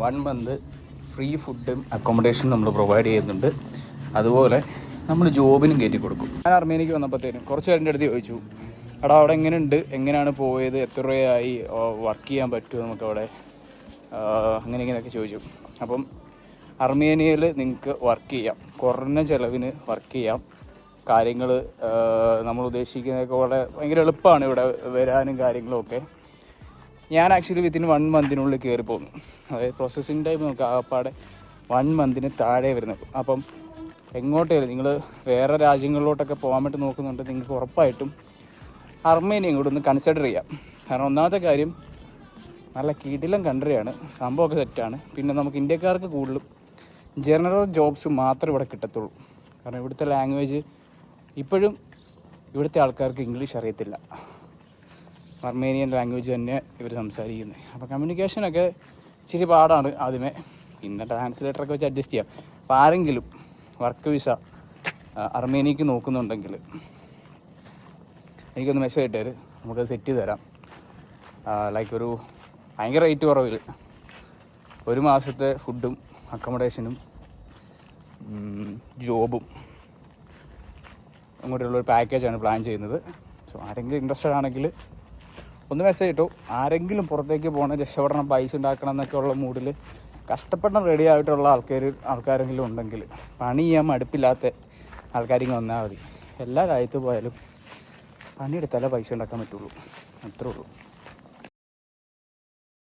1 month free ഫുഡും അക്കോമഡേഷനും നമ്മൾ പ്രൊവൈഡ് ചെയ്യുന്നുണ്ട്. അതുപോലെ നമ്മൾ ജോബിനും കയറ്റി കൊടുക്കും. ഞാൻ അർമേനിയക്ക് വന്നപ്പോഴത്തേനും കുറച്ച് പേരുടെ അടുത്ത് ചോദിച്ചു, എടാ അവിടെ എങ്ങനെയുണ്ട്, എങ്ങനെയാണ് പോയത്, എത്ര രൂപയായി, വർക്ക് ചെയ്യാൻ പറ്റുമോ നമുക്കവിടെ, ഇങ്ങനെയൊക്കെ ചോദിച്ചു. അപ്പം അർമേനിയയിൽ നിങ്ങൾക്ക് വർക്ക് ചെയ്യാം, കുറഞ്ഞ ചിലവിന് വർക്ക് ചെയ്യാം. കാര്യങ്ങൾ നമ്മൾ ഉദ്ദേശിക്കുന്നതൊക്കെ ഭയങ്കര എളുപ്പമാണ് ഇവിടെ വരാനും കാര്യങ്ങളൊക്കെ. ഞാൻ ആക്ച്വലി വിത്തിൻ 1 മന്തിനുള്ളിൽ കയറി പോന്നു. അതായത് പ്രോസസ്സിങ് ടൈം നമുക്ക് ആകപ്പാടെ 1 മന്തിന് താഴെ വരുന്നത്. അപ്പം എങ്ങോട്ടേലും നിങ്ങൾ വേറെ രാജ്യങ്ങളിലോട്ടൊക്കെ പോകാൻ വേണ്ടി നോക്കുന്നുണ്ട്, നിങ്ങൾക്ക് ഉറപ്പായിട്ടും അർമേനിയ ഇങ്ങോട്ട് ഒന്ന് കൺസിഡർ ചെയ്യാം. കാരണം ഒന്നാമത്തെ കാര്യം നല്ല കിടിലൻ കൺട്രിയാണ്, സംഭവമൊക്കെ സെറ്റാണ്. പിന്നെ നമുക്ക് ഇന്ത്യക്കാർക്ക് കൂടുതലും ജനറൽ ജോബ്സ് മാത്രമേ ഇവിടെ കിട്ടത്തുള്ളൂ. കാരണം ഇവിടുത്തെ ലാംഗ്വേജ് ഇപ്പോഴും ഇവിടുത്തെ ആൾക്കാർക്ക് ഇംഗ്ലീഷ് അറിയത്തില്ല, അർമേനിയൻ ലാംഗ്വേജ് തന്നെ ഇവർ സംസാരിക്കുന്നത്. അപ്പോൾ കമ്മ്യൂണിക്കേഷനൊക്കെ ഇച്ചിരി പാടാണ് ആദ്യമേ, പിന്നെ ട്രാൻസ്ലേറ്ററൊക്കെ വെച്ച് അഡ്ജസ്റ്റ് ചെയ്യാം. അപ്പോൾ ആരെങ്കിലും വർക്ക് വിസ അർമേനിയക്ക് നോക്കുന്നുണ്ടെങ്കിൽ എനിക്കൊന്ന് മെസ്സേജ് ഇട്ടേര്, നമുക്ക് സെറ്റ് ചെയ്ത് തരാം. ലൈക്ക് ഒരു ഭയങ്കര റേറ്റ് കുറവിൽ 1 മാസത്തെ ഫുഡും അക്കോമഡേഷനും ജോബും അങ്ങോട്ടുള്ളൊരു പാക്കേജാണ് പ്ലാൻ ചെയ്യുന്നത്. സോ ആരെങ്കിലും ഇൻട്രസ്റ്റഡ് ആണെങ്കിൽ ഒന്ന് മെസ്സേജ് ഇട്ടു. ആരെങ്കിലും പുറത്തേക്ക് പോകണം, രക്ഷപ്പെടണം, പൈസ ഉണ്ടാക്കണം എന്നൊക്കെ ഉള്ള മൂഡിൽ കഷ്ടപ്പെടാൻ റെഡി ആയിട്ടുള്ള ആൾക്കാരെങ്കിലും ഉണ്ടെങ്കിൽ, പണി ചെയ്യാൻ മടുപ്പില്ലാത്ത ആൾക്കാരിങ്ങനെ വന്നാൽ മതി. എല്ലാ രാജ്യത്ത് പോയാലും പണിയെടുത്താലേ പൈസ ഉണ്ടാക്കാൻ പറ്റുള്ളൂ, അത്രേ ഉള്ളൂ.